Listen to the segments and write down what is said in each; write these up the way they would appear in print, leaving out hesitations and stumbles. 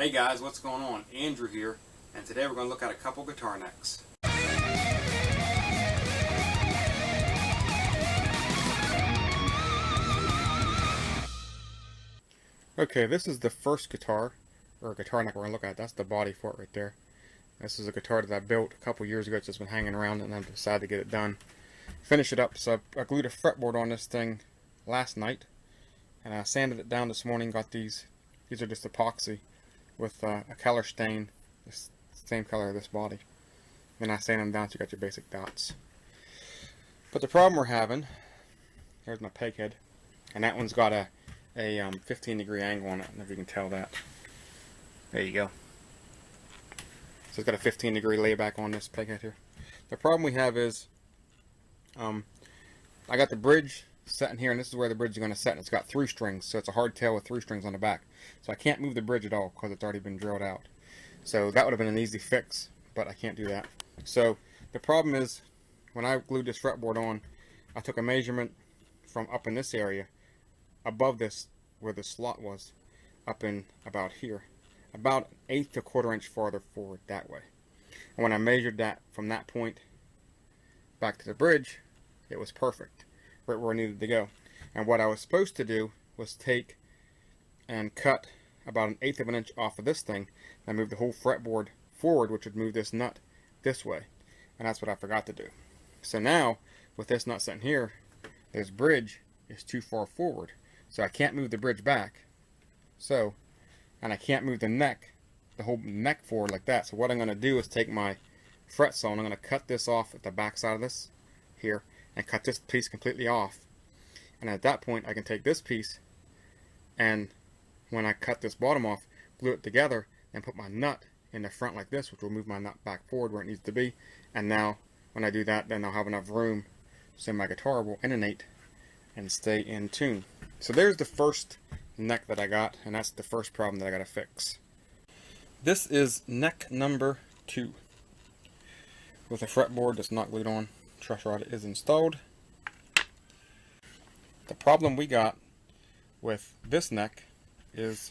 Hey guys, what's going on? Andrew here, and today we're going to look at a couple guitar necks. Okay, this is the first guitar neck we're going to look at. That's the body for it right there. This is a guitar that I built a couple years ago. It's just been hanging around and I decided to get it done. Finish it up. So I glued a fretboard on this thing last night, and I sanded it down this morning. Got these are just epoxy with a color stain, the same color of this body. Then I sand them down so you got your basic dots. But the problem we're having, here's my peg head, and that one's got a 15-degree angle on it. I don't know if you can tell that. There you go. So it's got a 15-degree layback on this peg head here. The problem we have is I got the bridge set in here, and this is where the bridge is going to set, and it's got 3 strings, so it's a hard tail with 3 strings on the back. So I can't move the bridge at all because it's already been drilled out. So that would have been an easy fix, but I can't do that. So the problem is, when I glued this fretboard on, I took a measurement from up in this area, above this, where the slot was, up in about here, about 1/8 to 1/4 inch farther forward that way. And when I measured that from that point back to the bridge, it was perfect, right where I needed to go. And what I was supposed to do was take and cut about 1/8 of an inch off of this thing and move the whole fretboard forward, which would move this nut this way. And that's what I forgot to do. So now, with this nut sitting here, this bridge is too far forward. So I can't move the bridge back. And I can't move the whole neck forward like that. So what I'm going to do is take my fret saw and I'm going to cut this off at the back side of this here and cut this piece completely off. And at that point I can take this piece, and when I cut this bottom off, glue it together and put my nut in the front like this, which will move my nut back forward where it needs to be. And now when I do that, then I'll have enough room so my guitar will intonate and stay in tune. So there's the first neck that I got, and that's the first problem that I got to fix. This is neck number 2 with a fretboard that's not glued on. Truss rod is installed. The problem we got with this neck is,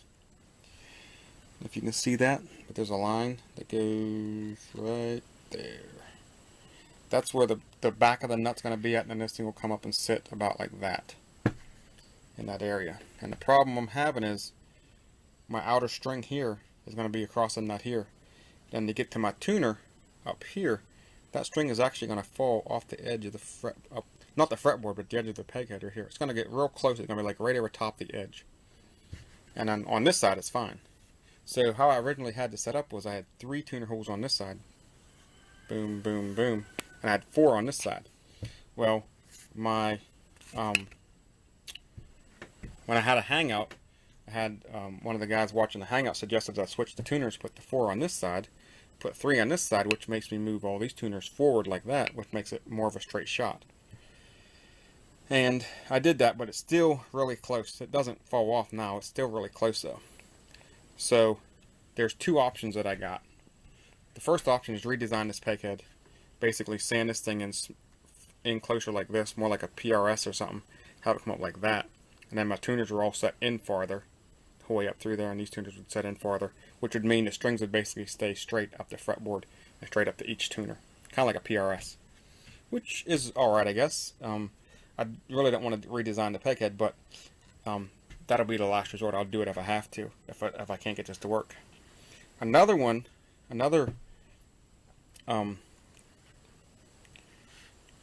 if you can see that, but there's a line that goes right there. That's where the back of the nut's going to be at, and then this thing will come up and sit about like that in that area. And the problem I'm having is my outer string here is going to be across the nut here. Then to get to my tuner up here, that string is actually going to fall off the edge of the fret, not the fretboard, but the edge of the peg header here. It's going to get real close. It's going to be like right over top the edge. And then on this side, it's fine. So how I originally had this set up was I had 3 tuner holes on this side. Boom, boom, boom. And I had 4 on this side. Well, my when I had a hangout, I had one of the guys watching the hangout suggested I switch the tuners, put the 4 on this side, put 3 on this side, which makes me move all these tuners forward like that, which makes it more of a straight shot. And I did that, but it's still really close. It doesn't fall off now. It's still really close though. So there's 2 options that I got. The first option is redesign this peg head, basically sand this thing in closer like this, more like a PRS or something, have it come up like that. And then my tuners are all set in farther, the whole way up through there, and these tuners would set in farther, which would mean the strings would basically stay straight up the fretboard and straight up to each tuner, kind of like a PRS, which is alright, I guess. I really don't want to redesign the peg head, but that'll be the last resort. I'll do it if I have to, if I can't get this to work. Another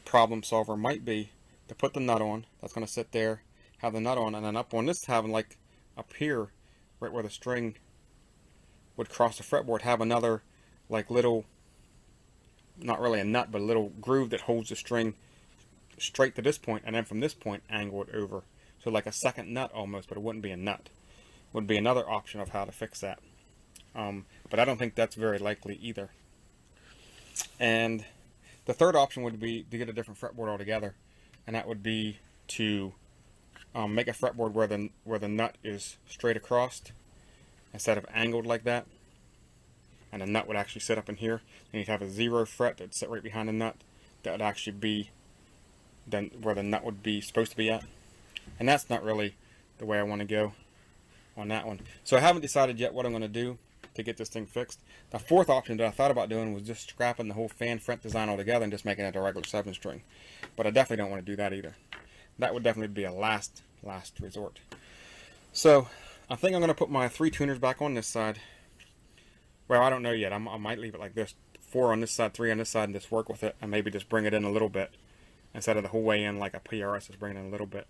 problem solver might be to put the nut on. That's going to sit there, have the nut on, and then up on this, having like up here, right where the string would cross the fretboard, have another like little, not really a nut, but a little groove that holds the string straight to this point, and then from this point angle it over. So like a second nut almost, but it wouldn't be a nut. Would be another option of how to fix that. But I don't think that's very likely either. And the third option would be to get a different fretboard altogether, and that would be to make a fretboard where the nut is straight across instead of angled like that, and the nut would actually sit up in here, and you'd have a 0 fret that'd sit right behind the nut. That would actually be then where the nut would be supposed to be at, and that's not really the way I want to go on that one. So I haven't decided yet what I'm going to do. to get this thing fixed. The fourth option that I thought about doing was just scrapping the whole fan front design altogether and just making it a regular 7-string. But I definitely don't want to do that either. That would definitely be a last resort. So I think I'm going to put my 3 tuners back on this side. Well, I don't know yet. I might leave it like this. 4 on this side, 3 on this side, and just work with it. And maybe just bring it in a little bit. Instead of the whole way in like a PRS, just bring it in a little bit.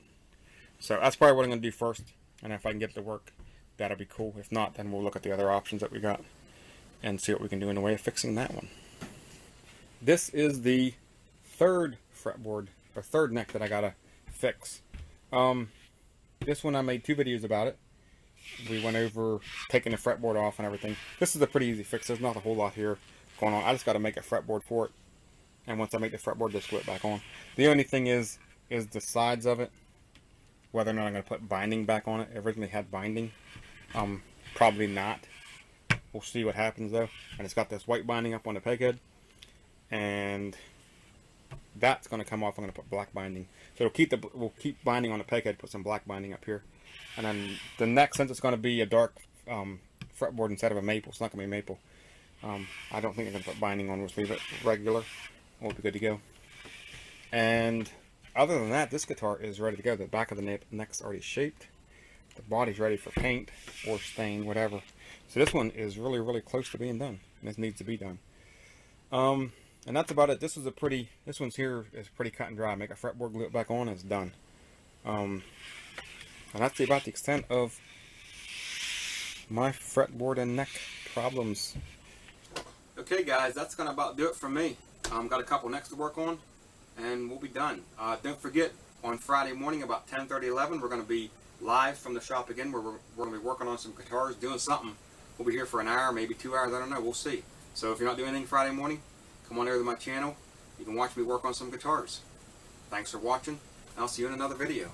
So that's probably what I'm going to do first. And if I can get it to work, that'll be cool. If not, then we'll look at the other options that we got and see what we can do in the way of fixing that one. This is the 3rd fretboard, or 3rd neck that I got to fix. This one I made 2 videos about it. We went over taking the fretboard off and everything. This is a pretty easy fix. There's not a whole lot here going on. I just got to make a fretboard for it. And once I make the fretboard, just glue it back on. The only thing is the sides of it. Whether or not I'm going to put binding back on it. It originally had binding. Probably not. We'll see what happens though. And it's got this white binding up on the peghead. And that's going to come off. I'm going to put black binding. So we'll keep binding on the peghead, put some black binding up here. And then the neck, since it's going to be a dark fretboard instead of a maple, it's not going to be maple. I don't think I'm going to put binding on. We'll just leave it regular. We'll be good to go. And other than that, this guitar is ready to go. The back of the neck's already shaped. The body's ready for paint or stain, whatever. So this one is really, really close to being done. And this needs to be done. And that's about it. This one's here is pretty cut and dry. Make a fretboard, glue it back on, and it's done. And that's about the extent of my fretboard and neck problems. Okay guys, that's going to about do it for me. Got a couple necks to work on, and we'll be done. Don't forget, on Friday morning about 10:30, 11, we're going to be live from the shop again, where we're going to be working on some guitars, doing something. We'll be here for an hour, maybe 2 hours, I don't know, we'll see. So if you're not doing anything Friday morning, come on over to my channel. You can watch me work on some guitars. Thanks for watching, and I'll see you in another video.